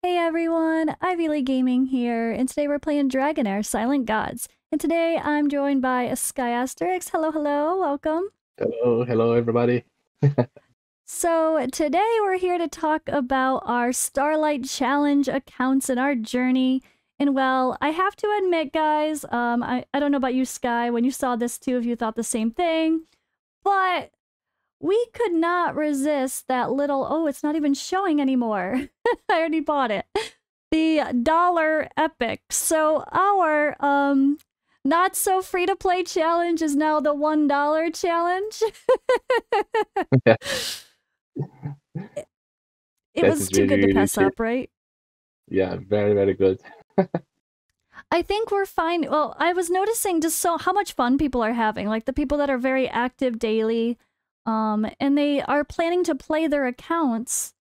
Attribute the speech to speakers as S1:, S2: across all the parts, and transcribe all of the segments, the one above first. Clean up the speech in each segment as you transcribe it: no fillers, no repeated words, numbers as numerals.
S1: Hey everyone, Ivy Gaming here, and today we're playing Dragonheir Silent Gods. And today I'm joined by a Sky Asterix. Hello, hello, welcome.
S2: Hello, everybody.
S1: So today we're here to talk about our Starlight Challenge accounts and our journey. And well, I have to admit, guys, I don't know about you, Sky, when you saw this too, if you thought the same thing, but we could not resist that little, oh, it's not even showing anymore. I already bought it. The dollar epic. So our not so free to play challenge is now the $1 challenge.
S2: Yeah,
S1: It
S2: that
S1: was
S2: is
S1: too
S2: really,
S1: good to
S2: really
S1: pass
S2: cheap.
S1: up, right?
S2: Yeah, very, very good.
S1: I think we're fine. Well, I was noticing just so how much fun people are having, like the people that are very active daily, and they are planning to play their accounts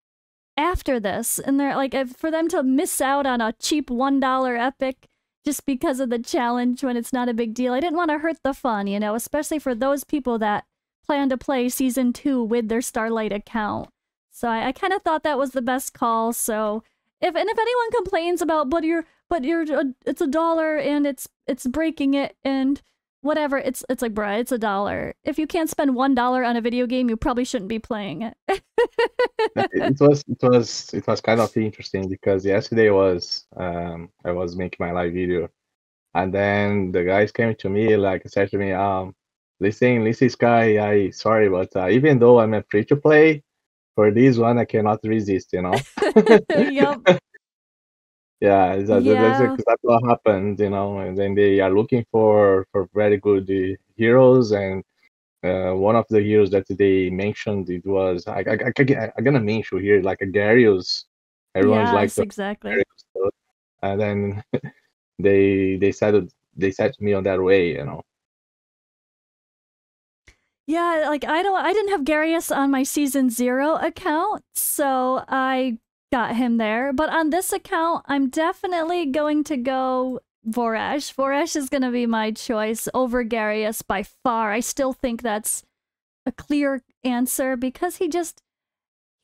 S1: after this, and they're like, for them to miss out on a cheap $1 epic just because of the challenge when it's not a big deal. I didn't want to hurt the fun, you know, especially for those people that plan to play season 2 with their Starlight account. So I kind of thought that was the best call. So if anyone complains about but you're it's $1 and it's breaking it and whatever, it's like, bruh, it's $1. If you can't spend $1 on a video game, you probably shouldn't be playing it.
S2: It was kind of interesting because yesterday was I was making my live video, and then the guys came to me like said to me, listen, Sky, I sorry, but even though I'm a free to play, for this one I cannot resist, you know.
S1: Yep.
S2: Yeah, that's
S1: Yeah.
S2: exactly what happened, you know. And then they are looking for very good heroes, and one of the heroes that they mentioned, it was I'm gonna mention here like a Darius. Everyone's like
S1: Yes,
S2: the
S1: exactly.
S2: Darius, and then they said to me on that way, you know.
S1: Yeah, like I didn't have Garius on my season 0 account, so I got him there. But on this account, I'm definitely going to go Vorash. Vorash is going to be my choice over Garius by far. I still think that's a clear answer because he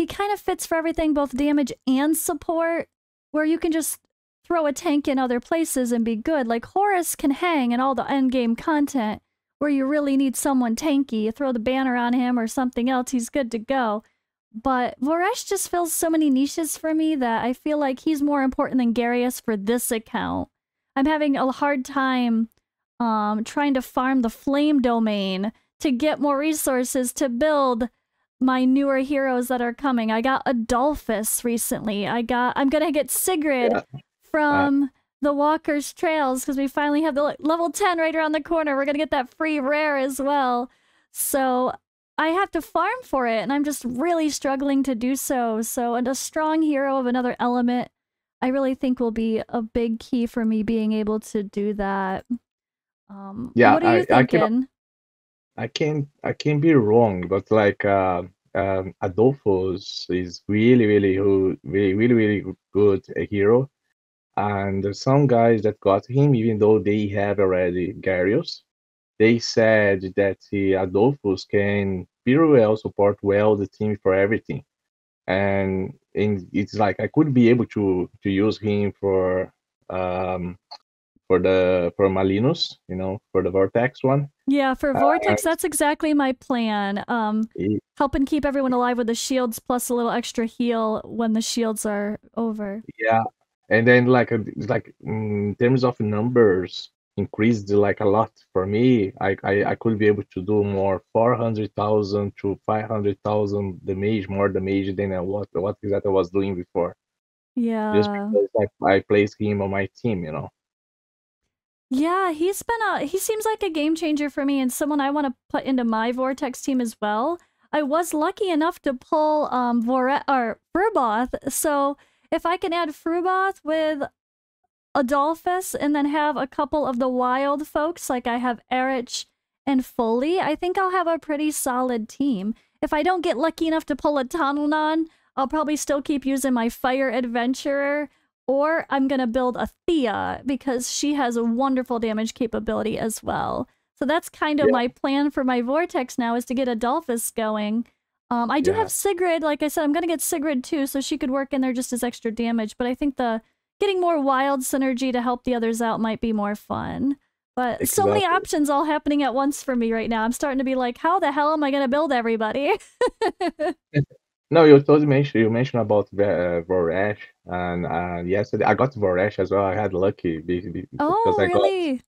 S1: kind of fits for everything, both damage and support, where you can just throw a tank in other places and be good. Like Horus can hang in all the endgame content where you really need someone tanky. You throw the banner on him or something else, he's good to go. But Voresh just fills so many niches for me that I feel like he's more important than Garius for this account. I'm having a hard time trying to farm the flame domain to get more resources to build my newer heroes that are coming. I got Adolphus recently. I'm gonna get Sigrid
S2: Yeah, uh,
S1: from the Walker's Trails because we finally have the level 10 right around the corner. We're gonna get that free rare as well. So I have to farm for it, and I'm just really struggling to do so. So, and a strong hero of another element, I really think will be a big key for me being able to do that.
S2: yeah,
S1: What are you thinking?
S2: I can be wrong, but like Adolphus is really good a hero. And there's some guys that got him, even though they have already Garius. They said that Adolphus can very well support well the team for everything. And it's like I could be able to use him um for Malinus, you know, for the Vortex one.
S1: Yeah, for
S2: And
S1: Vortex, that's exactly my plan.
S2: he-
S1: Helping keep everyone alive with the shields plus a little extra heal when the shields are over.
S2: yeah, and then in terms of numbers increased like a lot for me. I could be able to do more 400,000 to 500,000 damage, more damage than what exactly I was doing before, just
S1: Yeah.
S2: because I placed him on my team, you know.
S1: Yeah, he seems like a game changer for me and someone I want to put into my Vortex team as well. I was lucky enough to pull Furboth, so if I can add Fruboth with Adolphus and then have a couple of the wild folks, like I have Erich and Foley, I think I'll have a pretty solid team. If I don't get lucky enough to pull a Tonalon, I'll probably still keep using my Fire Adventurer, or I'm gonna build a Thea because she has a wonderful damage capability as well. So that's kind of
S2: Yeah,
S1: my plan for my Vortex now is to get Adolphus going. I do have
S2: Yeah,
S1: Sigrid. Like I said, I'm gonna get Sigrid too, so she could work in there just as extra damage. But I think the getting more wild synergy to help the others out might be more fun. But so many
S2: exactly.
S1: options all happening at once for me right now. I'm starting to be like, how the hell am I gonna build everybody?
S2: No, you mentioned about Vorash, and yesterday I got Vorash as well. I had lucky because
S1: Oh, really?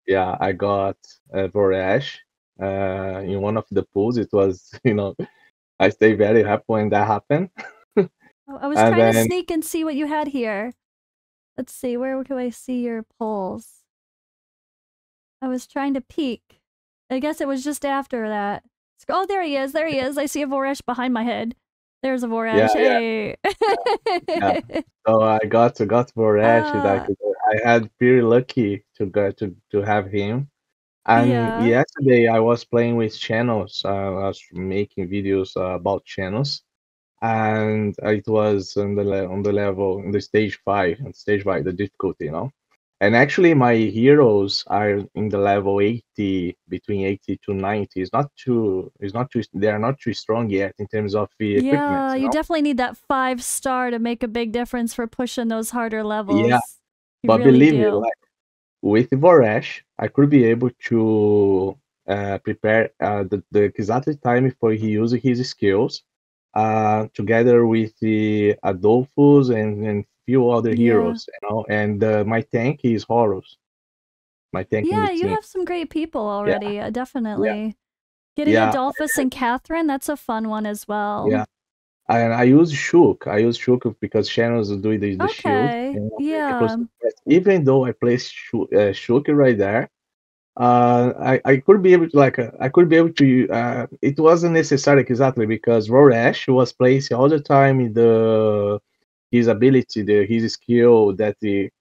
S2: I got Vorash in one of the pools. It was I stay very happy when that happened.
S1: Oh, I was
S2: And
S1: trying to
S2: then
S1: sneak and see what you had here. Let's see, where can I see your polls? I was trying to peek. I guess it was just after that. Oh, there he is. There he is. I see a Voresh behind my head. There's a
S2: yeah,
S1: Voresh.
S2: yeah,
S1: Hey.
S2: yeah. So I got Vorash.
S1: uh,
S2: I had pretty lucky to have him. And
S1: yeah.
S2: yesterday I was playing with channels. I was making videos about channels, and it was on the level in the stage 5, the difficulty. And actually, my heroes are in the level 80, between 80 to 90. They are not too strong yet in terms of the equipment.
S1: Yeah, you definitely need that 5-star to make a big difference for pushing those harder
S2: Yeah,
S1: levels. You
S2: but
S1: really
S2: believe me,
S1: do.
S2: with Vorash, I could be able to prepare the exact time for he use his skills, together with the Adolphus and few other
S1: Yeah.
S2: heroes. And my tank is Horus, my tank in the
S1: Yeah, you
S2: team.
S1: have some great people
S2: Yeah,
S1: already.
S2: yeah,
S1: Definitely. Getting
S2: yeah,
S1: Adolphus and Catherine, that's a fun one as well.
S2: yeah. And I use Shook. I use Shook because Shannon's doing the shield.
S1: Okay.
S2: I plus
S1: Yeah.
S2: even though I place Shook right there. I could be able to I could be able to. It wasn't necessary exactly because Rorash was placed all the time in his ability, his skill that the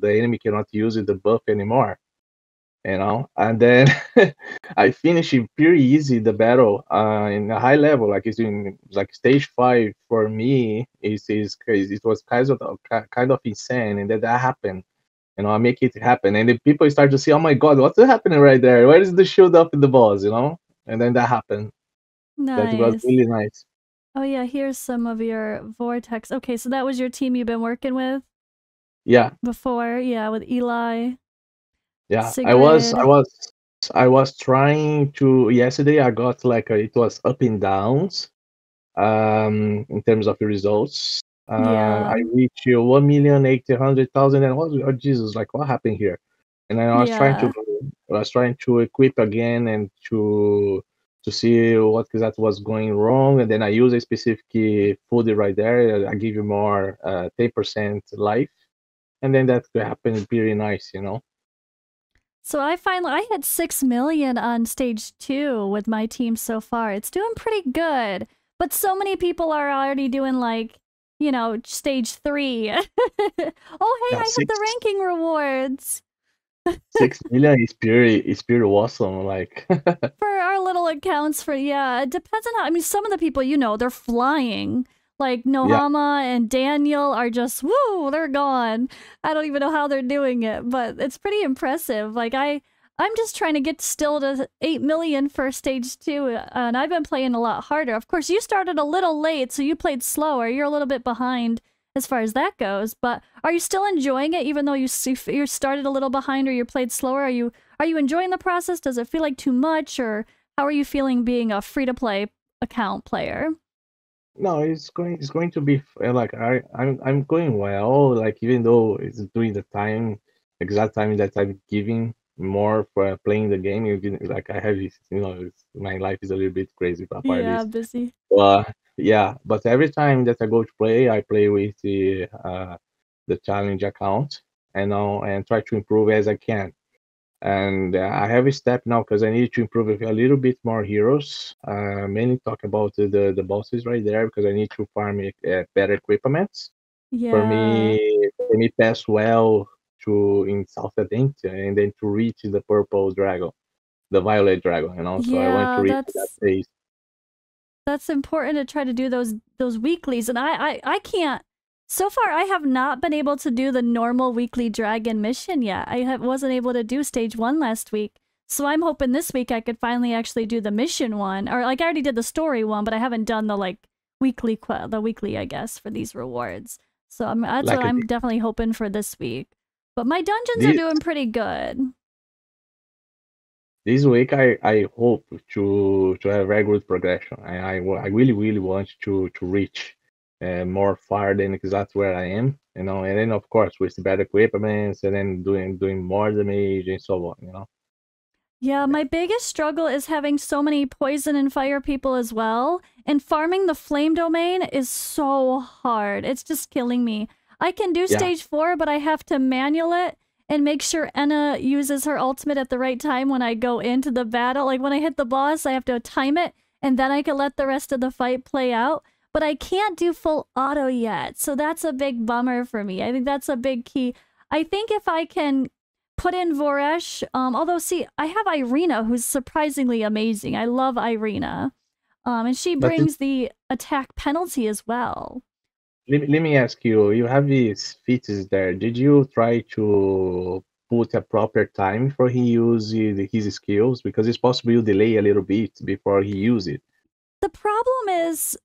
S2: enemy cannot use the buff anymore. And then I finished it pretty easy the battle in a high level, like it's in like stage 5 for me. Is crazy. It was kind of insane, and that happened. I make it happen. And then people start to see, oh my God, what's happening right there? Where is the shield up in the boss? And then that happened. That was
S1: Nice.
S2: really nice.
S1: Oh yeah, here's some of your Vortex. Okay, so that was your team you've been working with
S2: Yeah,
S1: before? Yeah, with Eli,
S2: yeah.
S1: Sigrid.
S2: I was trying to yesterday. I got it was up and downs in terms of the results. I
S1: Yeah.
S2: reached 1,800,000, and oh Jesus, like what happened here? And then
S1: Yeah.
S2: I was trying to equip again and to see what exactly was going wrong. And then I use a specific food right there. I give you more 10% life, and then that happened pretty nice.
S1: So I hit 6 million on stage 2 with my team so far. It's doing pretty good. But so many people are already doing stage 3. Oh, hey,
S2: Yeah,
S1: I have the
S2: six
S1: ranking rewards.
S2: 6 million is pretty awesome. Like
S1: For our little accounts yeah, it depends on how, I mean, some of the people, they're flying. Like
S2: yeah.
S1: Nohama and Daniel are just, woo, they're gone. I don't even know how they're doing it, but it's pretty impressive. I'm just trying to get still to 8 million for stage 2, and I've been playing a lot harder. Of course, you started a little late, so you played slower. You're a little bit behind as far as that goes, but are you still enjoying it even though you started a little behind or you played slower? Are you enjoying the process? Does it feel like too much, or how are you feeling being a free-to-play account player?
S2: No, it's going to be like I'm going well. Like even though it's during the exact time that I'm giving more for playing the game, like I have my life is a little bit crazy apart
S1: Yeah,
S2: this.
S1: busy.
S2: Yeah, but every time that I go to play, I play with the challenge account and try to improve as I can. And I have a step now because I need to improve a little bit more heroes. Mainly talk about the bosses right there because I need to farm better equipments
S1: Yeah.
S2: for me pass well to in South Atlantic and then to reach the purple dragon, the violet dragon. So I want to
S1: Yeah,
S2: reach that
S1: that's
S2: phase.
S1: that's important to try to do those weeklies, and I can't. So far, I have not been able to do the normal weekly dragon mission yet. Wasn't able to do stage 1 last week, So I'm hoping this week I could finally actually do the mission one, or like I already did the story one, but I haven't done the like the weekly, I guess, for these rewards. So that's what
S2: Like
S1: I'm definitely hoping for this week. But my dungeons are
S2: this
S1: doing pretty good.
S2: this week, I hope to have very good progression. I really want to reach more far than exactly where I am, you know. And then of course with better equipment, and then doing more damage and so on, you know.
S1: Yeah,
S2: Yeah,
S1: my biggest struggle is having so many poison and fire people as well, and farming the flame domain is so hard. It's just killing me. I can do
S2: yeah,
S1: stage 4, but I have to manual it and make sure Enna uses her ultimate at the right time when I go into the battle. Like when I hit the boss, I have to time it, and then I can let the rest of the fight play out. But I can't do full auto yet, so that's a big bummer for me. I think that's a big key. I think if I can put in Voresh. Although, see, I have Irina, who's surprisingly amazing. I love Irina. And she
S2: but
S1: brings the attack penalty as well.
S2: let me ask you, you have these feats there. Did you try to put a proper time for he use his skills? Because it's possible you delay a little bit before he use it.
S1: The problem is,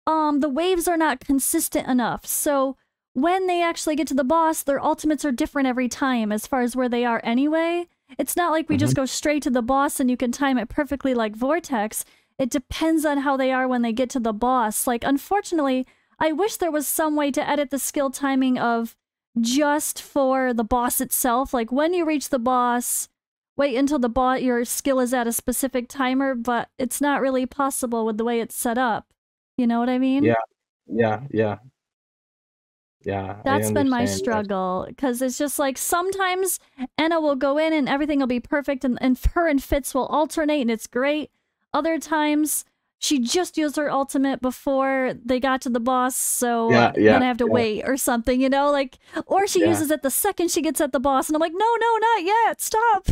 S1: the waves are not consistent enough. So when they actually get to the boss, their ultimates are different every time as far as where they are anyway. It's not like we
S2: Hmm.
S1: just go straight to the boss and you can time it perfectly like Vortex. It depends on how they are when they get to the boss. Like, unfortunately, I wish there was some way to edit the skill timing of just for the boss itself. Like, when you reach the boss, wait until the boss your skill is at a specific timer, but it's not really possible with the way it's set up. You know what I mean?
S2: Yeah, yeah, yeah. I
S1: That's been my
S2: understand. Yes.
S1: struggle because it's just like sometimes Enna will go in and everything will be perfect and her and Fitz will alternate and it's great. Other times she just used her ultimate before they got to the boss, so
S2: Yeah,
S1: then
S2: yeah,
S1: I have to
S2: yeah,
S1: wait or something, you know, like, or she
S2: yeah,
S1: uses it the second she gets at the boss and I'm like, no, no, not yet, stop.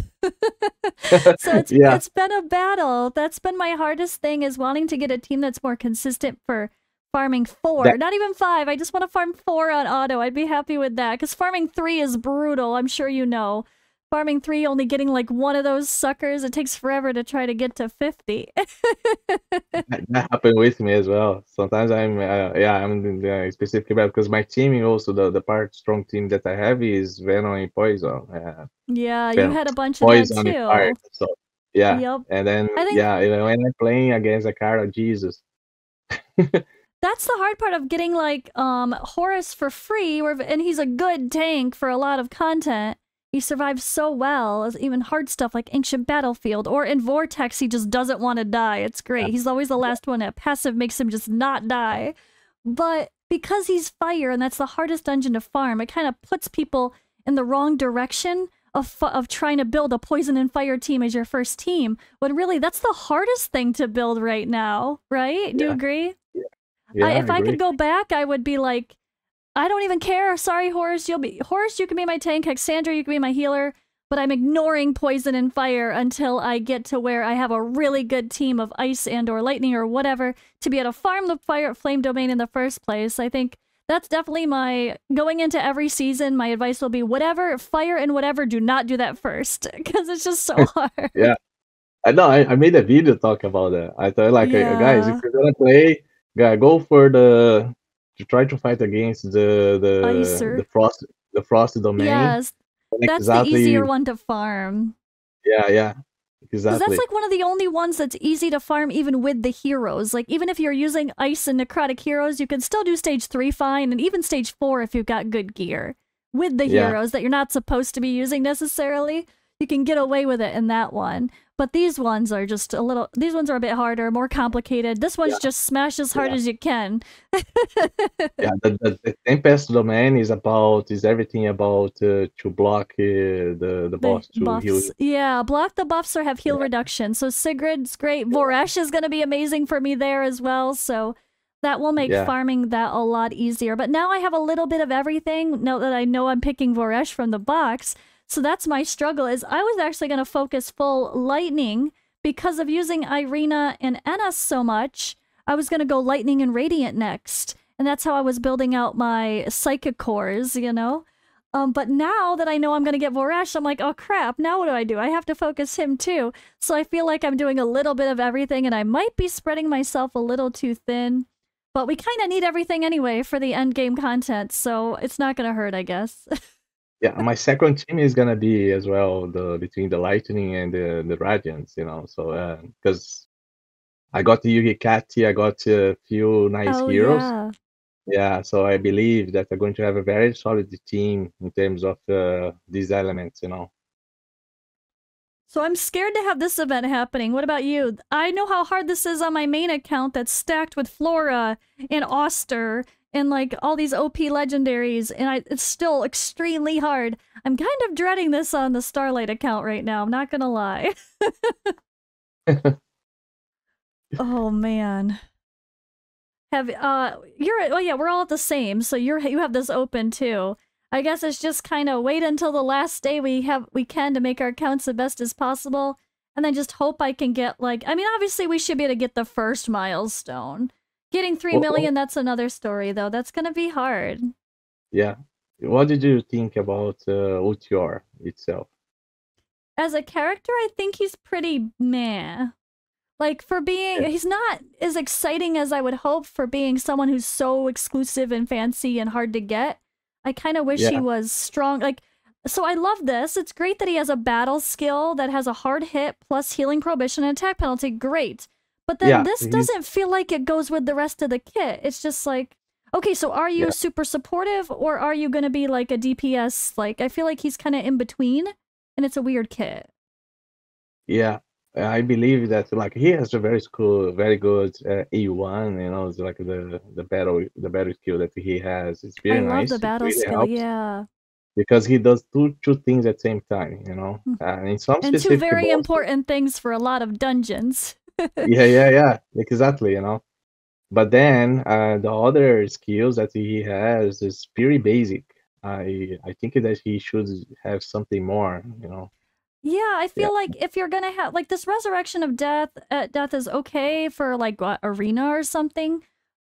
S1: So
S2: yeah.
S1: it's been a battle. That's been my hardest thing is wanting to get a team that's more consistent for farming 4.
S2: That
S1: Not even 5. I just want to farm 4 on auto. I'd be happy with that because farming 3 is brutal. I'm sure you know. Farming 3 only getting like one of those suckers. It takes forever to try to get to 50.
S2: that happened with me as well. Sometimes yeah, I'm specific about because my team also the part strong team that I have is Venom and Poison.
S1: Yeah, you
S2: Venom,
S1: had a bunch of that
S2: Poison and Fire.
S1: too.
S2: So yeah,
S1: Yep.
S2: and then
S1: I think
S2: yeah, even when I'm playing against a card of Jesus.
S1: that's the hard part of getting like Horus for free, and he's a good tank for a lot of content. He survives so well, as even hard stuff like Ancient Battlefield or in Vortex. He just doesn't want to die. It's
S2: Yeah,
S1: great. He's always the last one. A passive makes him just not die. But because he's fire, and that's the hardest dungeon to farm, it kind of puts people in the wrong direction of trying to build a poison and fire team as your first team. When really, that's the hardest thing to build right now, right? Do you
S2: yeah,
S1: agree?
S2: yeah, yeah. I
S1: If I could
S2: agree.
S1: go back, I would be like, I don't even care. Sorry, Horus. Horus. You can be my tank. Cassandra, you can be my healer. But I'm ignoring poison and fire until I get to where I have a really good team of ice and or lightning or whatever to be able to farm the fire flame domain in the first place. I think that's definitely my going into every season. My advice will be whatever fire and whatever. Do not do that first because it's just so hard.
S2: Yeah, I know. I made a video talk about that. I thought like, guys, if
S1: Yeah,
S2: you're gonna play, go for the to try to fight against
S1: icer.
S2: the frost domain.
S1: Yes,
S2: And
S1: that's the easier
S2: exactly.
S1: one to farm.
S2: Yeah, yeah,
S1: Because that's
S2: exactly.
S1: like one of the only ones that's easy to farm even with the heroes. Like, even if you're using ice and necrotic heroes, you can still do stage 3 fine, and even stage 4 if you've got good gear. With the
S2: Yeah,
S1: heroes that you're not supposed to be using necessarily, you can get away with it in that one. But these ones are just these ones are a bit harder, more complicated. This
S2: yeah,
S1: one's just smash as hard
S2: yeah,
S1: as you can.
S2: yeah. The Tempest domain is everything about to block the
S1: The
S2: boss to heal
S1: buffs.
S2: you.
S1: Yeah, block the buffs or have heal
S2: Yeah,
S1: reduction. So Sigrid's great. Voresh is going to be amazing for me there as well. So that will make
S2: yeah,
S1: farming that a lot easier. But now I have a little bit of everything. Now that I know I'm picking Voresh from the box. So that's my struggle is I was actually going to focus full lightning because of using Irina and Enna so much. I was going to go lightning and radiant next. And that's how I was building out my psychic cores, you know? But now that I know I'm gonna get Vorash, I'm like, oh crap, now what do I do? I have to focus him too. So I feel like I'm doing a little bit of everything and I might be spreading myself a little too thin. But we kind of need everything anyway for the end game content, so it's not gonna hurt, I guess.
S2: Yeah, my second team is gonna be as well the between the Lightning and the Radiants, you know. So because I got the Yugi Kati, I got a few nice
S1: Oh
S2: heroes.
S1: yeah.
S2: Yeah, so I believe that I'm going to have a very solid team in terms of these elements, you know.
S1: So I'm scared to have this event happening. What about you? I know how hard this is on my main account that's stacked with Flora and Oster and like all these OP legendaries, and it's still extremely hard. I'm kind of dreading this on the Starlight account right now, I'm not gonna lie. Oh man. Oh yeah, we're all the same, so you have this open too. I guess it's just kind of wait until the last day we can to make our accounts the best as possible, and then just hope I can get like, I mean, obviously we should be able to get the first milestone. Getting 3
S2: Well,
S1: million, that's another story though. That's gonna be hard.
S2: yeah. What did you think about Ultior itself?
S1: As a character, I think he's pretty meh. Like for being,
S2: Yeah,
S1: he's not as exciting as I would hope for being someone who's so exclusive and fancy and hard to get. I kind of wish he
S2: yeah,
S1: was strong. Like, so I love this. It's great that he has a battle skill that has a hard hit plus healing prohibition and attack penalty. Great. But then
S2: yeah.
S1: this doesn't feel like it goes with the rest of the kit. It's just like, okay, so are you
S2: Yeah,
S1: super supportive or are you going to be like a DPS? Like, I feel like he's kind of in between and it's a weird kit.
S2: yeah. I believe that like he has a very good A1. You know, it's like the battle skill that he has. It's
S1: I
S2: very
S1: love the
S2: nice. It
S1: battle
S2: really
S1: skill.
S2: helps
S1: Yeah.
S2: because he does two things at the same time. You know,
S1: Hmm.
S2: and in some
S1: And two
S2: specific
S1: very
S2: bosses.
S1: important things for a lot of dungeons.
S2: Yeah, yeah, yeah. Exactly. You know. But then the other skills that he has is pretty basic. I think that he should have something more, you know.
S1: Yeah, I
S2: Yeah,
S1: feel like if you're gonna have like this resurrection of death is okay for like what, arena or something,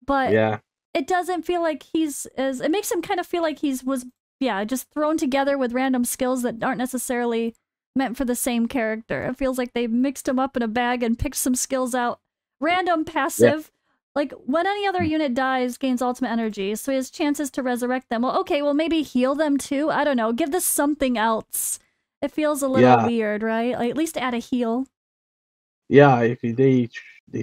S1: but
S2: yeah,
S1: it doesn't feel like he's as, it makes him kind of feel like yeah, just thrown together with random skills that aren't necessarily meant for the same character. It feels like they mixed him up in a bag and picked some skills out. Random
S2: yeah,
S1: passive. Like when any other unit dies, gains ultimate energy, so he has chances to resurrect them. Well, okay, well maybe heal them too. I don't know. Give this something else. It feels a little
S2: yeah,
S1: weird, right? Like at least add a heal.
S2: yeah. If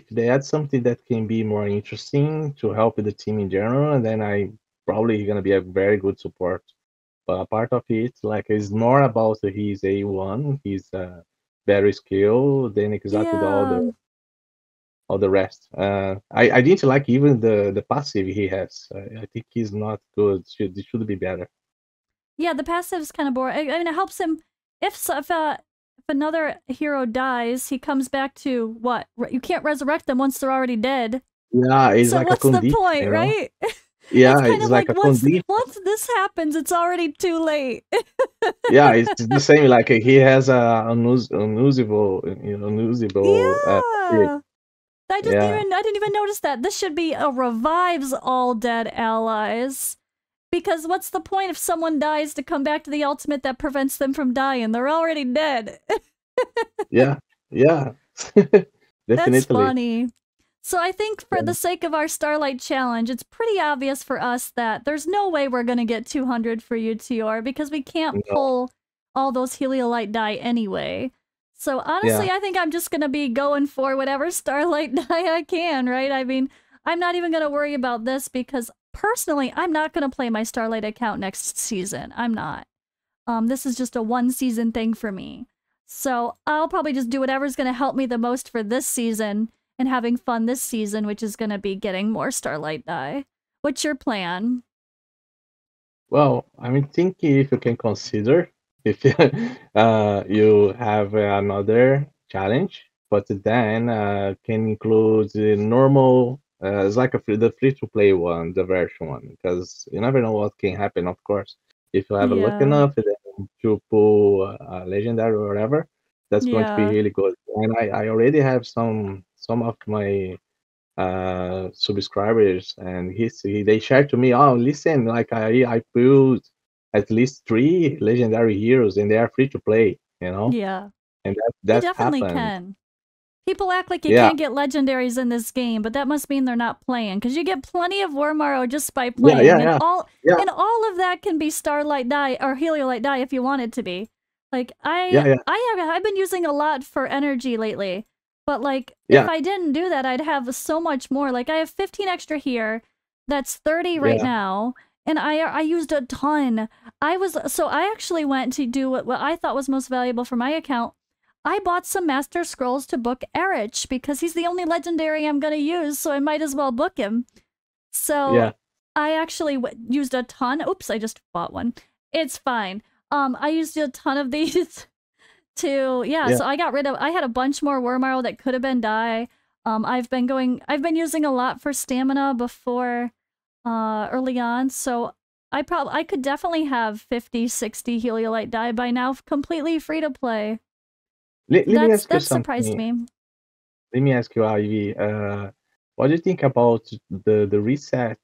S2: they add something that can be more interesting to help the team in general, and then I probably gonna be a very good support. But a part of it, like, is more about his A1, his battery skill, than exactly
S1: Yeah.
S2: all the rest. I didn't like even the passive he has. I think he's not good. It should be better.
S1: Yeah, the passive's kind of boring. I mean, it helps him if another hero dies, he comes back to what? You can't resurrect them once they're already dead.
S2: Yeah, it's
S1: So
S2: like a
S1: what's the
S2: condition,
S1: point,
S2: you know?
S1: right? It's
S2: Yeah,
S1: kind
S2: it's
S1: of
S2: like
S1: like
S2: a condition.
S1: once this happens, it's already too late.
S2: Yeah, it's the same. Like he has a unusable passive.
S1: Yeah.
S2: Yeah,
S1: I didn't even notice that. This should be a revives all dead allies. Because what's the point if someone dies to come back to the ultimate that prevents them from dying? They're already dead.
S2: yeah, yeah.
S1: That's
S2: Definitely.
S1: funny. So I think for
S2: Yeah,
S1: the sake of our Starlight Challenge, it's pretty obvious for us that there's no way we're going to get 200 for UTR because we can't
S2: no,
S1: pull all those Heliolite die anyway. So
S2: yeah,
S1: honestly, I think I'm just going to be going for whatever Starlight die I can, right? I mean, I'm not even going to worry about this because personally, I'm not going to play my Starlight account next season. I'm not. This is just a one season thing for me. So I'll probably just do whatever's going to help me the most for this season and having fun this season, which is going to be getting more Starlight Die. What's your plan?
S2: well, I'm thinking if you can consider if you have another challenge, but then can include the normal. It's like the free to play one, the version one, because you never know what can happen. Of course, if you have a luck
S1: Yeah.
S2: enough then to pull a legendary or whatever, that's going to be
S1: Yeah.
S2: really good. And I already have some of my subscribers and they shared to me, oh listen, like I pulled at least 3 legendary heroes, and they are free to play.
S1: Yeah.
S2: And
S1: You
S2: that
S1: definitely
S2: happened.
S1: can. People act like you
S2: Yeah,
S1: can't get legendaries in this game, but that must mean they're not playing because you get plenty of Wormaro just by
S2: yeah, yeah,
S1: playing,
S2: yeah, yeah,
S1: and all of that can be Starlight Dye or Heliolite Dye if you want it to be. Like
S2: yeah, yeah,
S1: I've been using a lot for energy lately, but like if
S2: yeah,
S1: I didn't do that, I'd have so much more. Like I have 15 extra here, that's 30 right
S2: yeah.
S1: now, and I used a ton. I actually went to do what I thought was most valuable for my account. I bought some Master Scrolls to book Erich because he's the only legendary I'm going to use, so I might as well book him. So
S2: Yeah.
S1: I actually used a ton. Oops, I just bought one. It's fine. I used a ton of these to, yeah,
S2: Yeah.
S1: so I had a bunch more Wormaro that could have been dye. I've been using a lot for stamina before, early on, so I could definitely have 50, 60 Heliolite dye by now, completely free to play.
S2: Let me ask you
S1: That surprised
S2: something.
S1: me.
S2: Let me ask you, Ivy. What do you think about the reset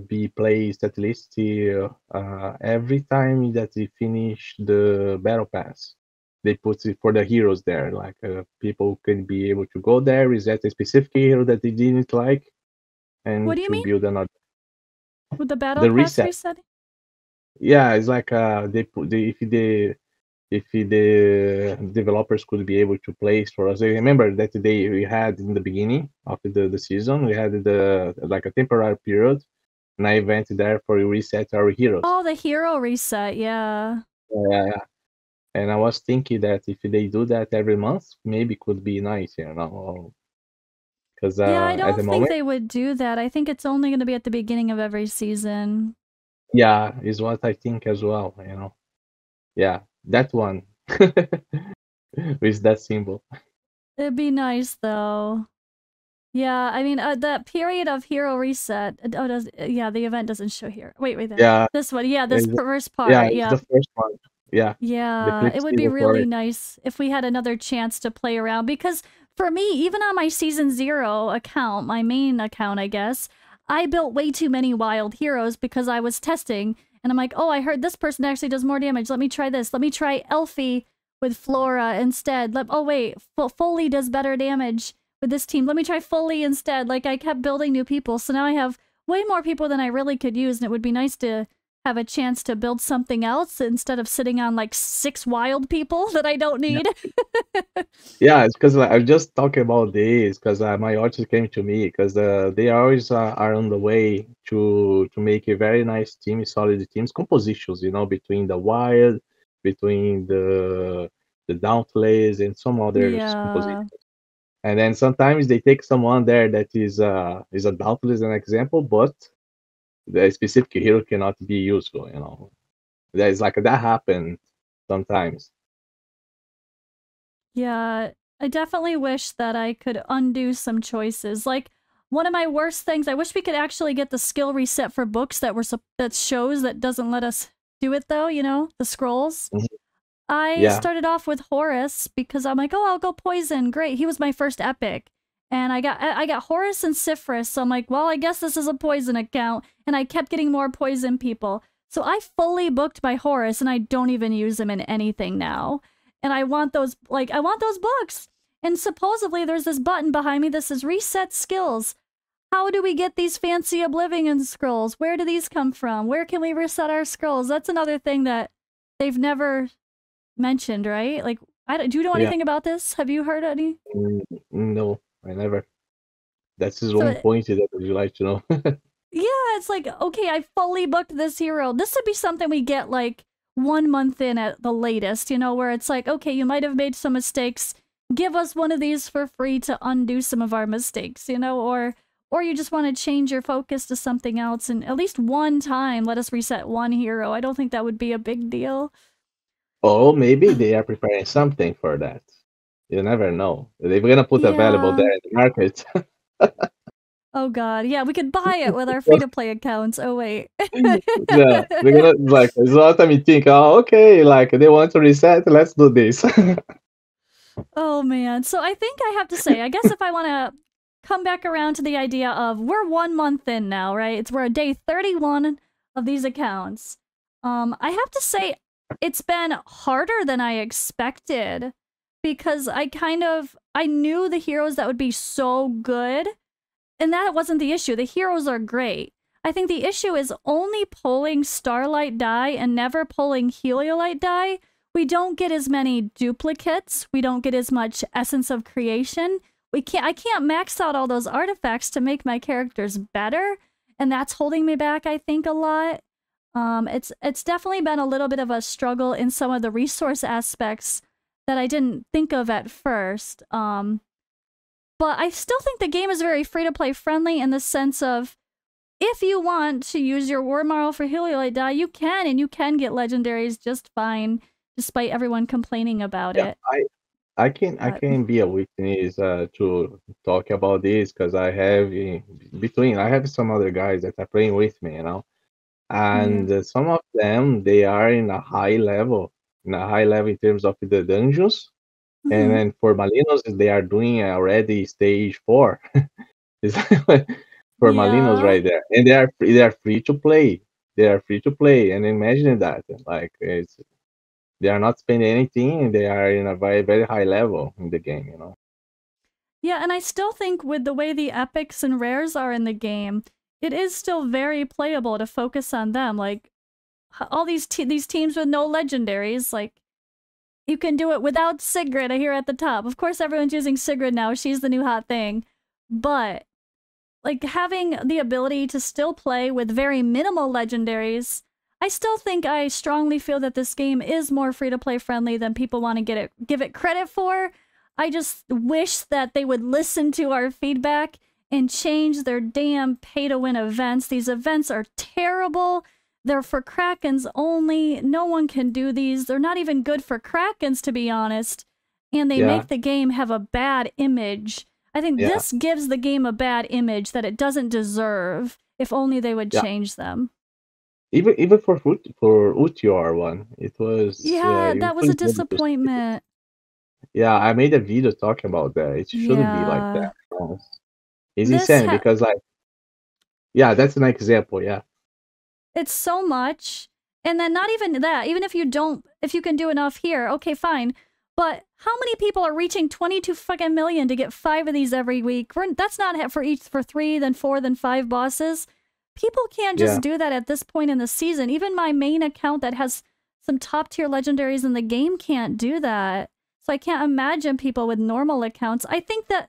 S2: be placed at least every time that they finish the battle pass? They put it for the heroes there, like people can be able to go there, reset a specific hero that they didn't like,
S1: What
S2: and
S1: do you
S2: to
S1: mean?
S2: build another.
S1: With the battle
S2: The
S1: pass
S2: reset,
S1: resetting?
S2: yeah, it's like they put if the developers could be able to place for us. I remember that they we had in the beginning of the season, we had the like a temporary period, and I went there for reset our heroes.
S1: Oh, the hero reset, yeah.
S2: Yeah, and I was thinking that if they do that every month, maybe could be nice, because
S1: Yeah, I
S2: at
S1: don't
S2: the
S1: think
S2: moment,
S1: they would do that. I think it's only going to be at the beginning of every season.
S2: yeah, is what I think as well. Yeah, that one with that symbol.
S1: It'd be nice though. Yeah, I mean, that period of hero reset. Yeah, the event doesn't show here. Wait there.
S2: Yeah,
S1: This one, yeah, this
S2: it's,
S1: first
S2: yeah,
S1: part,
S2: it's
S1: yeah.
S2: the first one. Yeah, the
S1: Yeah,
S2: flip
S1: it would be
S2: symbol for
S1: really
S2: it.
S1: nice if we had another chance to play around because for me, even on my season 0 account, my main account, I guess, I built way too many wild heroes because I was testing and I'm like, "Oh, I heard this person actually does more damage. Let me try this. Let me try Elfie with Flora instead. Oh wait, Foley does better damage with this team. Let me try Foley instead." Like I kept building new people. So now I have way more people than I really could use and it would be nice to have a chance to build something else instead of sitting on like 6 wild people that I don't
S2: Yeah,
S1: need.
S2: yeah, it's because like, I'm just talking about this because my artist came to me because they always are on the way to make a very nice team, solid teams compositions, between the wild, between the dauntless, and some other compositions.
S1: Yeah.
S2: And then sometimes they take someone there that is a dauntless, an example, but the specific hero cannot be useful. That is like that happen sometimes.
S1: Yeah. I definitely wish that I could undo some choices. Like one of my worst things, I wish we could actually get the skill reset for books that shows that doesn't let us do it though, the scrolls.
S2: Mhm.
S1: I
S2: Yeah,
S1: started off with Horus because I'm like, oh, I'll go poison. Great. He was my first epic. And I got Horus and Cypherus. So I'm like, well, I guess this is a poison account. And I kept getting more poison people. So I fully booked my Horus and I don't even use him in anything now. And I want those books. And supposedly there's this button behind me that says reset skills. How do we get these fancy Oblivion scrolls? Where do these come from? Where can we reset our scrolls? That's another thing that they've never mentioned, right? Like, do you know
S2: yeah.
S1: anything about this? Have you heard any?
S2: Mm, no, I never. That's his
S1: So,
S2: one point that would you like to know.
S1: yeah, it's like, okay, I fully booked this hero. This would be something we get like 1 month in at the latest, where it's like, okay, you might have made some mistakes. Give us one of these for free to undo some of our mistakes, or you just want to change your focus to something else and at least one time let us reset one hero. I don't think that would be a big deal.
S2: Or maybe they are preparing something for that. You never know. They're gonna put available
S1: Yeah.
S2: there in the market.
S1: Oh god. Yeah, we could buy it with our free to play accounts. Oh wait.
S2: Yeah, they're gonna like it's what I mean think, oh okay, like they want to reset, let's do this.
S1: Oh man. So I think I have to say, I guess if I want to come back around to the idea of we're 1 month in now, right? We're at day 31 of these accounts. I have to say, it's been harder than I expected because I knew the heroes that would be so good, and that wasn't the issue. The heroes are great. I think the issue is only pulling Starlight die and never pulling Heliolite die. We don't get as many duplicates. We don't get as much Essence of Creation. I can't max out all those artifacts to make my characters better, and that's holding me back, I think, a lot. It's definitely been a little bit of a struggle in some of the resource aspects that I didn't think of at first. But I still think the game is very free-to-play friendly in the sense of if you want to use your War Marl for Heliolite die, you can, and you can get legendaries just fine, despite everyone complaining about
S2: Yeah,
S1: it.
S2: I
S1: But
S2: can be a witness to talk about this because I have I have some other guys that are playing with me,
S1: yeah.
S2: and some of them they are in a high level in terms of the dungeons, and
S1: Hmm.
S2: then for Malinos they are doing already stage 4. It's for Malinos
S1: Yeah.
S2: right there, and they are free to play. They are free to play, and imagine that like they are not spending anything, and they are in a very high level in the game.
S1: Yeah, and I still think with the way the epics and rares are in the game, it is still very playable to focus on them. Like all these teams with no legendaries, like you can do it without Sigrid here at the top. Of course, everyone's using Sigrid now. She's the new hot thing. But like having the ability to still play with very minimal legendaries, I strongly feel that this game is more free to play friendly than people want to give it credit for. I just wish that they would listen to our feedback and change their damn pay to win events. These events are terrible. They're for Krakens only. No one can do these. They're not even good for Krakens, to be honest. And they
S2: Yeah,
S1: make the game have a bad image. I think
S2: yeah,
S1: this gives the game a bad image that it doesn't deserve. If only they would
S2: yeah.
S1: change them.
S2: Even for Utior one,
S1: Yeah,
S2: it
S1: that was
S2: was
S1: a
S2: good to see.
S1: disappointment.
S2: Yeah, I made a video talking about that. It shouldn't be like
S1: Yeah.
S2: that. It's
S1: This
S2: insane because like yeah, that's an example. Yeah,
S1: it's so much. And then not even that, even if you can do enough here, okay, fine. But how many people are reaching 22 fucking million to get 5 of these every week? That's not for 3, then 4, then 5 bosses. People can't
S2: yeah,
S1: just do that at this point in the season. Even my main account that has some top tier legendaries in the game can't do that. So I can't imagine people with normal accounts. I think that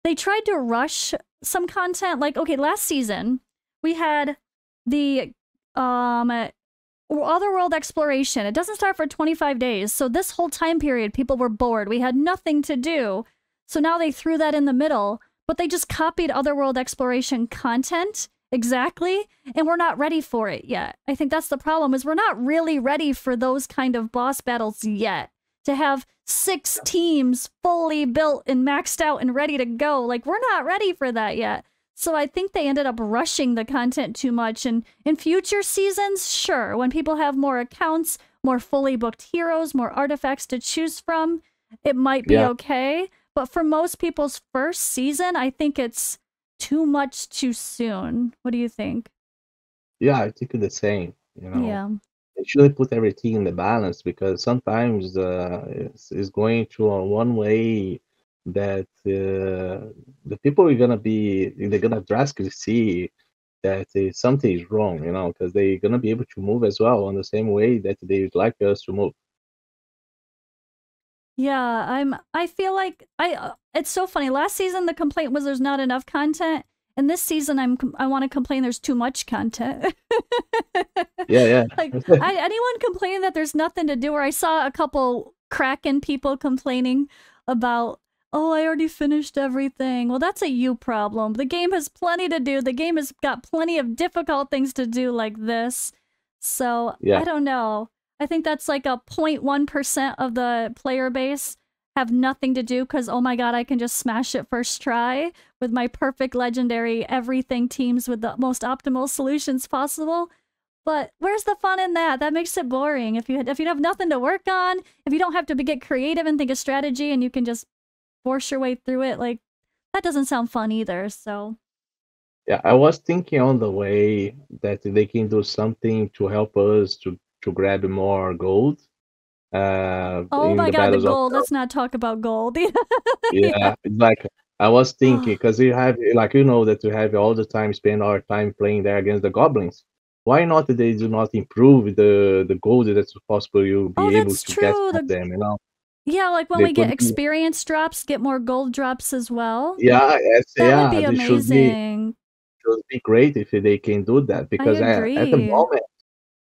S1: they tried to rush some content. Like, okay, last season we had the otherworld exploration. It doesn't start for 25 days. So this whole time period, people were bored. We had nothing to do. So now they threw that in the middle, but they just copied otherworld exploration content exactly, and we're not ready for it yet. I think that's the problem is we're not really ready for those kind of boss battles yet. To have 6 teams fully built and maxed out and ready to go, like we're not ready for that yet. So I think they ended up rushing the content too much. And in future seasons, sure, when people have more accounts, more fully booked heroes, more artifacts to choose from, it might be
S2: yeah,
S1: okay. But for most people's first season, I think it's too much too soon. What do you think?
S2: yeah. I think the same.
S1: Yeah.
S2: They shouldn't put everything in the balance because sometimes it's going to a one way that the people are gonna be they're gonna drastically see that something is wrong, because they're gonna be able to move as well on the same way that they would like us to move.
S1: Yeah, I feel like it's so funny. Last season the complaint was there's not enough content, and this season I want to complain there's too much content.
S2: Yeah, yeah,
S1: Like anyone complaining that there's nothing to do, or I saw a couple Kraken people complaining about, oh, I already finished everything. Well, that's a you problem. The game has plenty to do. The game has got plenty of difficult things to do like this. So
S2: yeah,
S1: I don't know. I think that's like a 0.1% of the player base have nothing to do because, oh my god, I can just smash it first try with my perfect legendary everything teams with the most optimal solutions possible. But where's the fun in that? That makes it boring. If you have nothing to work on, if you don't have to get creative and think of strategy and you can just force your way through it, like that doesn't sound fun either. So
S2: yeah. I was thinking on the way that they can do something to help us to to grab more gold
S1: Oh
S2: in
S1: my
S2: the
S1: god, the
S2: battles of
S1: gold. Let's not talk about gold. Yeah.
S2: yeah. It's like I was thinking because you have like that you have all the time spend our time playing there against the goblins. Why not they do not improve the gold that's possible you'll
S1: Oh,
S2: be able
S1: that's
S2: to get
S1: true.
S2: from them?
S1: Yeah, like when
S2: They
S1: we get
S2: could be
S1: experience drops, get more gold drops as well.
S2: yeah, yes,
S1: That would
S2: yeah.
S1: be
S2: They should be
S1: amazing.
S2: great if they can do that
S1: I
S2: because at the
S1: agree.
S2: moment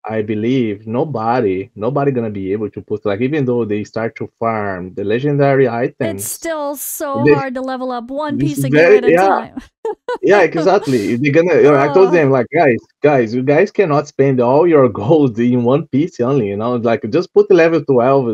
S2: I believe nobody gonna be able to put like even though they start to farm the legendary
S1: It's
S2: items,
S1: still so
S2: they,
S1: hard to level up one
S2: this
S1: piece
S2: is
S1: of gear
S2: very
S1: at a time.
S2: yeah, exactly. They're gonna. I told
S1: Oh,
S2: them like, guys, you guys cannot spend all your gold in one piece only. Like just put the level 12.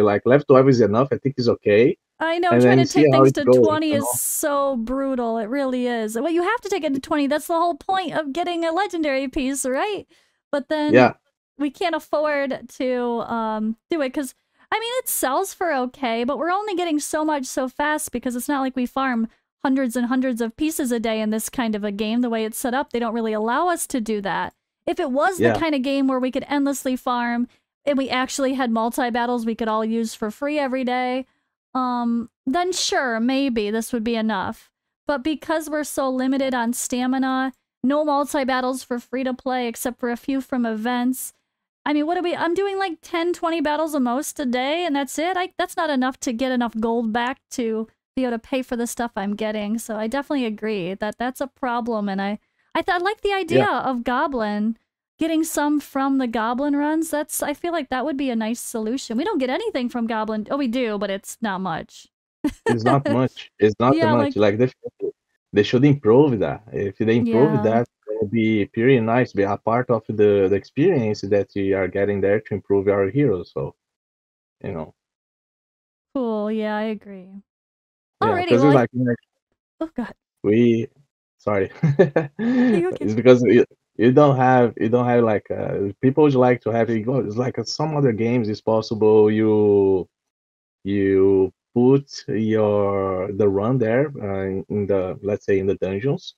S2: Like level 12 is enough. I think it's okay,
S1: I know
S2: and
S1: trying
S2: then
S1: to
S2: see
S1: take
S2: how
S1: things
S2: it
S1: to
S2: goes.
S1: 20 is so brutal. It really is. Well, you have to take it to 20. That's the whole point of getting a legendary piece, right? But then
S2: Yeah,
S1: we can't afford to do it cuz I mean it sells for okay, but we're only getting so much so fast because it's not like we farm hundreds and hundreds of pieces a day in this kind of a game. The way it's set up, they don't really allow us to do that. If it was the
S2: yeah,
S1: kind of game where we could endlessly farm and we actually had multi battles we could all use for free every day, then sure, maybe this would be enough. But because we're so limited on stamina, no multi battles for free to play except for a few from events. I mean, what are we? I'm doing like 10, 20 battles a most a day, and that's it. That's not enough to get enough gold back to be able to pay for the stuff I'm getting. So I definitely agree that that's a problem. And I like the idea
S2: yeah.
S1: of Goblin getting some from the Goblin runs. I feel like that would be a nice solution. We don't get anything from Goblin. Oh, we do, but it's not much.
S2: It's not much. It's not
S1: Yeah,
S2: much.
S1: like
S2: Like they should improve that. If they improve
S1: yeah,
S2: that, it'll be pretty nice. Be a part of the experience that we are getting there to improve our heroes. So you know,
S1: cool. Yeah, I agree.
S2: yeah,
S1: Alrighty,
S2: because
S1: well,
S2: it's like
S1: oh god,
S2: we sorry.
S1: you okay?
S2: It's because you don't have like people would like to have it go. It's like some other games it's possible you put the run there in the let's say in the dungeons,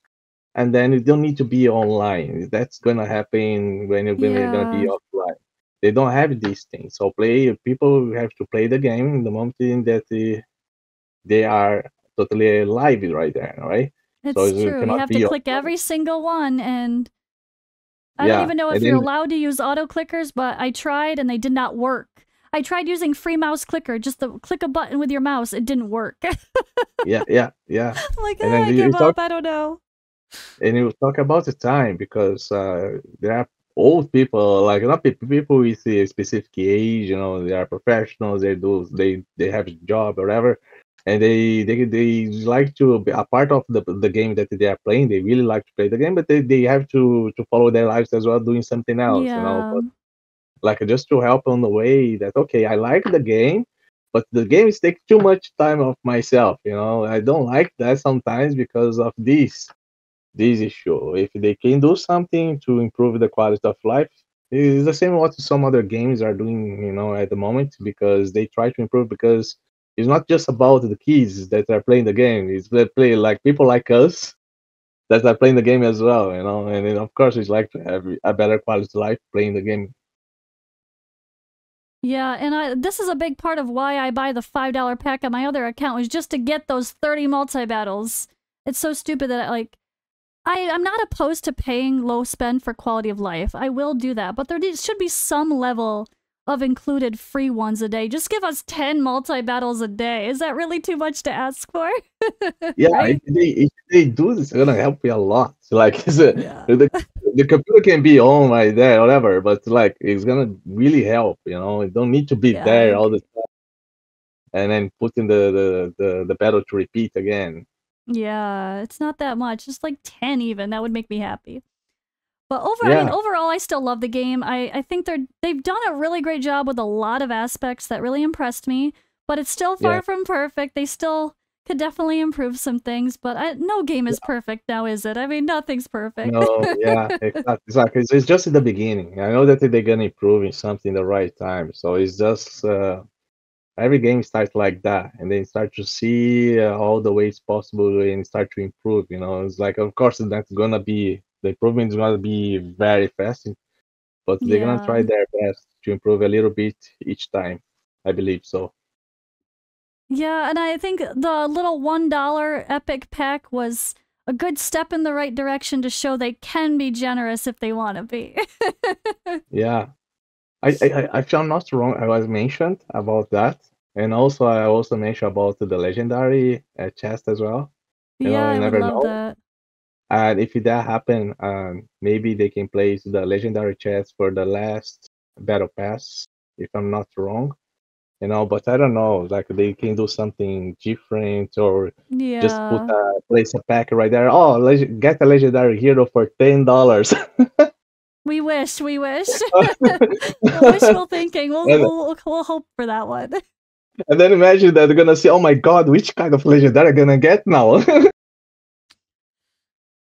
S2: and then you don't need to be online. That's gonna happen when you're gonna be
S1: Yeah,
S2: offline. They don't have these things, so play people have to play the game in the moment in that they are totally live right there, right? So
S1: it's
S2: you
S1: true. You
S2: cannot
S1: have to
S2: be
S1: click
S2: offline.
S1: every single one, and I don't
S2: Yeah,
S1: even know
S2: and
S1: if you're
S2: then
S1: allowed to use auto clickers, but I tried and they did not work. I tried using free mouse clicker, just to click a button with your mouse. It didn't work. I'm
S2: yeah,
S1: like,
S2: and then
S1: I
S2: you
S1: give
S2: talk
S1: up. I don't know.
S2: and you talk about the time because there are old people like not people with a specific age. They are professionals. They have a job or whatever, and they like to be a part of the game that they are playing. They really like to play the game, but they have to follow their lives as well, doing something else.
S1: Yeah,
S2: Like just to help on the way that okay, I like the game, but the game is taking too much time of myself. I don't like that sometimes because of this issue. If they can do something to improve the quality of life, it's the same what some other games are doing, at the moment because they try to improve because it's not just about the kids that are playing the game. It's they play like people like us that are playing the game as well, and then of course it's like to have a better quality of life playing the game.
S1: yeah, and this is a big part of why I buy the $5 pack on my other account was just to get those 30 multi battles. It's so stupid that I'm not opposed to paying low spend for quality of life. I will do that, but should be some level of included free ones a day. Just give us 10 multi battles a day. Is that really too much to ask for?
S2: Yeah, if
S1: Right?
S2: they do this, it's gonna help you a lot. Like
S1: Yeah.
S2: the computer can be on right there, whatever, but like it's gonna really help. It don't need to be
S1: Yeah, I
S2: there all the
S1: agree.
S2: time and then putting the battle to repeat again.
S1: Yeah, it's not that much. Just like 10 even. That would make me happy. But
S2: Yeah,
S1: overall, I still love the game. I think they've done a really great job with a lot of aspects that really impressed me. But it's still
S2: yeah,
S1: far from perfect. They still could definitely improve some things. But no game is perfect now, is it? I mean, nothing's perfect.
S2: no, yeah, exactly. It's just in the beginning. I know that they're gonna improve in something the right time. So it's just every game starts like that, and then start to see all the ways possible and start to improve. It's like, of course, that's gonna be the improvement is gonna be very fast but they're gonna try
S1: Yeah.
S2: their best to improve a little bit each time. I believe so.
S1: Yeah, and I think the little $1 epic pack was a good step in the right direction to show they can be generous if they want to be.
S2: Yeah, if I'm not wrong, I was mentioned about that, and also I also mentioned about the legendary chest as well.
S1: Yeah,
S2: You
S1: I would
S2: never
S1: love
S2: know.
S1: that.
S2: And if that happen, maybe they can place the legendary chest for the last battle pass, if I'm not wrong. But I don't know. Like they can do something different, or just put
S1: Yeah.
S2: place a pack right there. Oh, get a legendary hero for $10.
S1: We wish, we wish. Wishful thinking.
S2: and,
S1: We'll hope for that one.
S2: and then imagine that they're gonna say, "Oh my God, which kind of legendary I'm gonna get now?"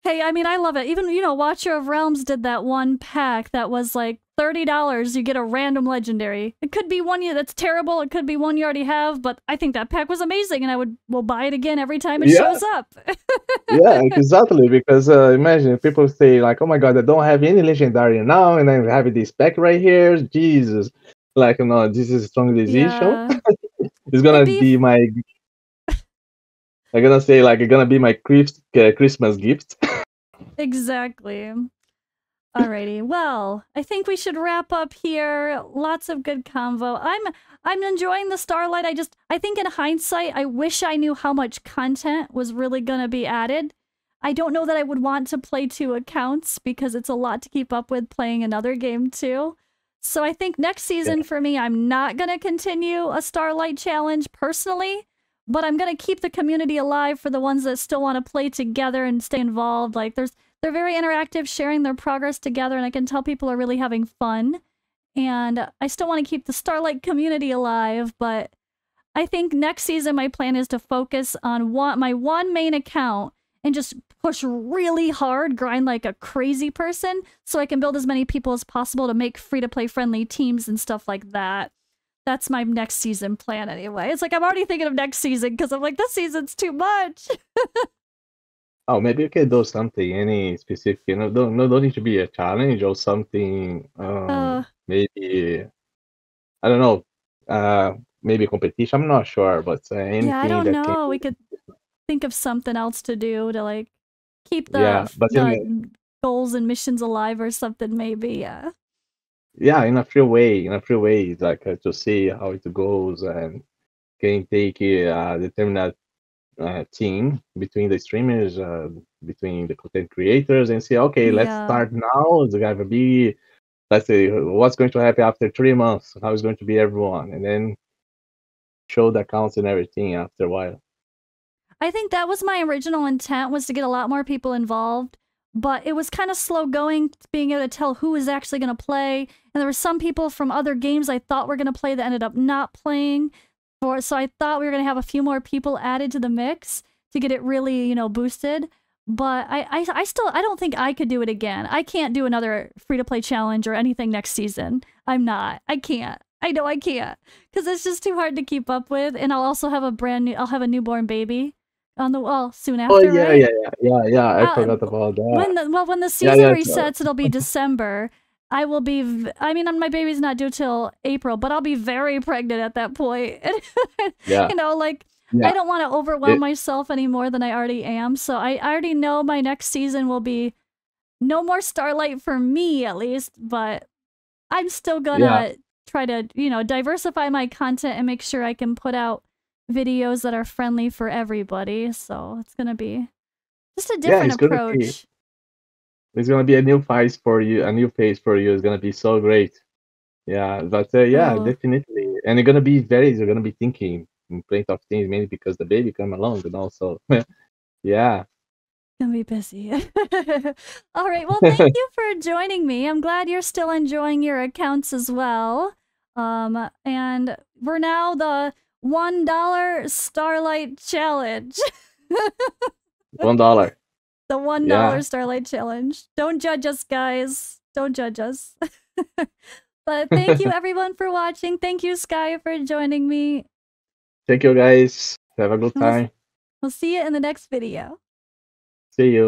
S1: Hey, I mean, I love it. Even, Watcher of Realms did that one pack that was like $30. You get a random legendary. It could be one that's terrible. It could be one you already have, but I think that pack was amazing, and will buy it again every time it
S2: Yeah,
S1: shows up.
S2: yeah, exactly. Because imagine people say like, "Oh my God, I don't have any legendary now, and I have this pack right here." Jesus, like this is a strong decision.
S1: Yeah.
S2: It's
S1: It'd
S2: gonna
S1: be
S2: be my. I'm gonna say like it's gonna be my Christmas gift.
S1: exactly. Alrighty. Well, I think we should wrap up here. Lots of good convo. I'm enjoying the Starlight. I think in hindsight, I wish I knew how much content was really gonna be added. I don't know that I would want to play 2 accounts because it's a lot to keep up with playing another game too. So I think next season for me, I'm not gonna continue a Starlight challenge personally, but I'm gonna keep the community alive for the ones that still want to play together and stay involved. Like they're very interactive, sharing their progress together, and I can tell people are really having fun. And I still want to keep the Starlight community alive, but I think next season my plan is to focus on my one main account and just push really hard, grind like a crazy person, so I can build as many people as possible to make free-to-play friendly teams and stuff like that. That's my next season plan anyway. It's like I'm already thinking of next season because I'm like, this season's too much.
S2: Oh, maybe you can do something, any specific, don't need to be a challenge or something. Maybe I don't know, maybe competition. I'm not sure, but
S1: Yeah, I
S2: anything
S1: don't
S2: that can
S1: know.
S2: be.
S1: We could think of something else to do to like keep
S2: Yeah, but
S1: the goals and missions alive or something maybe.
S2: yeah, in a free way, like to see how it goes and can take a determined team between the streamers, between the content creators, and say, okay, let's
S1: Yeah.
S2: start now. It's gonna be, let's say, what's going to happen after 3 months? How is going to be everyone, and then show the accounts and everything after a while.
S1: I think that was my original intent, was to get a lot more people involved, but it was kind of slow going being able to tell who was actually going to play, and there were some people from other games I thought were going to play that ended up not playing. So I thought we were going to have a few more people added to the mix to get it really, boosted. But I don't think I could do it again. I can't do another free-to-play challenge or anything next season. I can't. I know I can't, because it's just too hard to keep up with, and I'll have a newborn baby on the soon
S2: Oh
S1: after,
S2: yeah,
S1: right?
S2: yeah, yeah, yeah, yeah. I forgot about that.
S1: When the
S2: Yeah,
S1: season
S2: yeah.
S1: resets, it'll be December. I will be. I mean, my baby's not due till April, but I'll be very pregnant at that point.
S2: Yeah,
S1: Like I
S2: yeah.
S1: don't want to overwhelm myself any more than I already am. So I already know my next season will be no more Starlight for me, at least. But I'm still
S2: Yeah,
S1: gonna try to, diversify my content and make sure I can put out videos that are friendly for everybody. So it's gonna be just a
S2: yeah.
S1: different approach.
S2: It's gonna be a new phase for you, a new phase for you. It's gonna be so great. Yeah, but yeah,
S1: Oh,
S2: definitely. And you're gonna be thinking in plenty of things, mainly because the baby come along, and also, yeah.
S1: gonna be busy. All right. Well, thank you for joining me. I'm glad you're still enjoying your accounts as well. And we're now the $1 Starlight Challenge.
S2: $1.
S1: The $1
S2: Yeah.
S1: Starlight Challenge. Don't judge us, guys. Don't judge us. But thank you, everyone, for watching. Thank you, Sky, for joining me.
S2: Thank you, guys. Have a good
S1: We'll,
S2: time.
S1: we'll see you in the next video.
S2: See you.